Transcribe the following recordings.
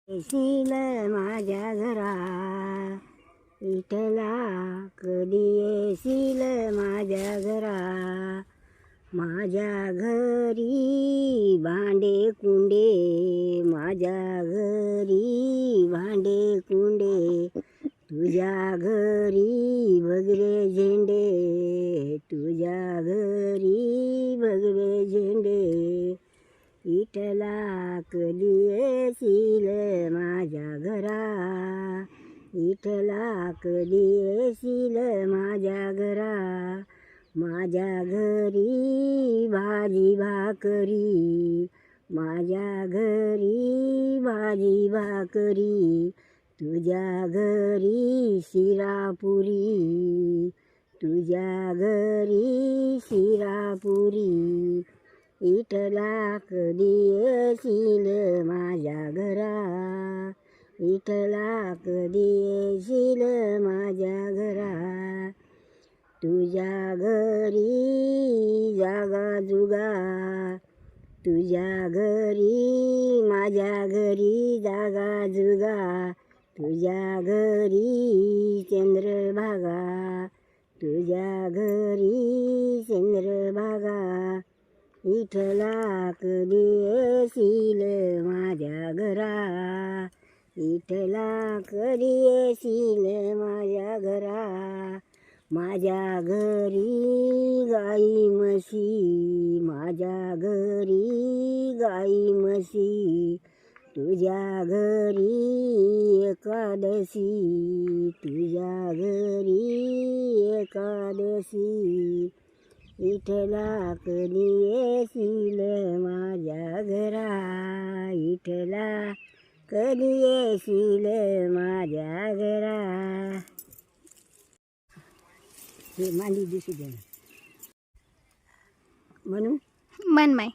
येशील माझ्या घरा विठ्ठला, कधी येशील माझ्या घरा. माझ्या घरी भांडे कुंडे, माझ्या घरी भांडे कुंडे, तुझ्या घरी भगवे झेंडे, तुझ्या घरी भगवे झेंडे. विठ्ठला, कधी येशील माझ्या घरा. विठ्ठला, कधी येशील माझ्या घरा. माझ्या घरी भाजी भाकरी, माझ्या घरी भाजी भाकरी, तुझ्या घरी शिरापुरी, तुझ्या घरी शिरापुरी. विठ्ठला, कधी येशील माझ्या घरा. विठ्ठला, कधी येशील माझ्या घरा. तुझ्या घरी जागा जुगा, तुझ्या घरी माझ्या घरी जागा जुगा, तुझ्या घरी चंद्रभागा, तुझ्या घरी चंद्रभागा. विठ्ठला, कधी येशील माझ्या घरा. विठ्ठला, कधी येशील माझ्या घरा. माझ्या घरी गाई म्हशी, माझ्या घरी गाई म्हशी, तुझ्या घरी एकादशी, तुझ्या घरी एकादशी. विठ्ठला, कधी येशील माझ्या घरा. विठ्ठला, कधी येशील माझ्या घरा. हे मांडी दिसू दे म्हणून मनमाय.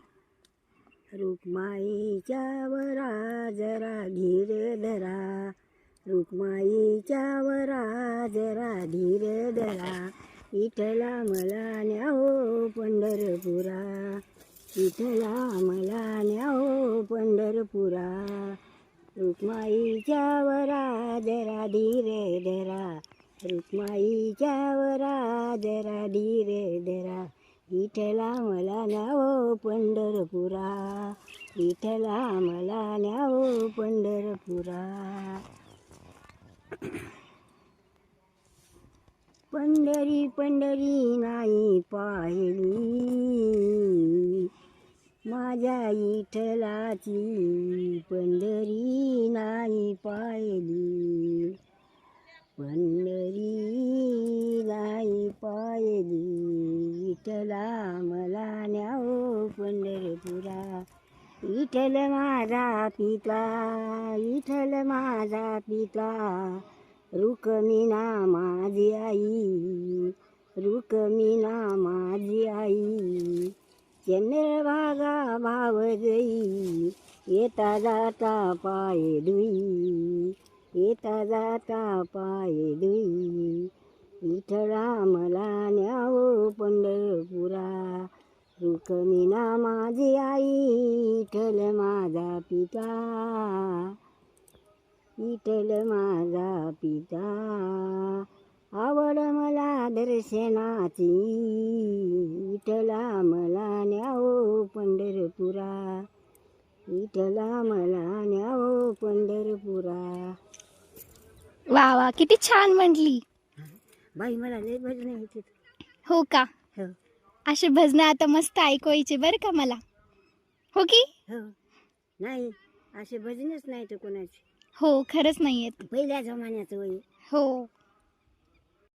रुक्माईच्या वरा जरा धीर धरा, रुक्माईच्या वरा जरा धीर धरा. विठ्ठला, मला न्यावो पंढरपुरा. विठ्ठला, मला न्यावो पंढरपुरा. रुक्माईच्या वरा जरा धीर धरा, रुक्माईच्या वरा जरा धीर धरा. विठ्ठला, मला न्यावो पंढरपुरा. विठ्ठला, मला न्यावो पंढरपुरा. पंढरी पंढरी नाही पाहिली, माझ्या विठ्ठलाची पंढरी नाही पाहिली. पंढरी नाही पाहिली. विठ्ठला, मला न्यावो पंढरपुरा. विठ्ठल माझा पिता, विठ्ठल माझा पिता, रुक्मिणा माझी आई, रुक्मिणा माझी आई. चंद्रभागा भावजई, येता जाता पाय धुई, येता जाता पाय धुई. विठ्ठला, मला न्यावो पंढरपुरा. रुक्मिणा माझी आई, विठ्ठल माझा पिता, विठ्ठल माझा पिता. आवड मला दर्शनाची, विठ्ठला, मला न्यावो पंढरपुरा. विठ्ठला, मला न्यावो पंढरपुरा. वा वा, किती छान म्हटली. बाई, मला लय भजन येते. हो का? हो असे भजन आता मस्त ऐकवायचे बरं का मला. हो की? हो. नाही, असे भजनच नाही तर कोणाचे. हो, खरंच नाही येत. पहिल्या जमान्याचं वय. हो.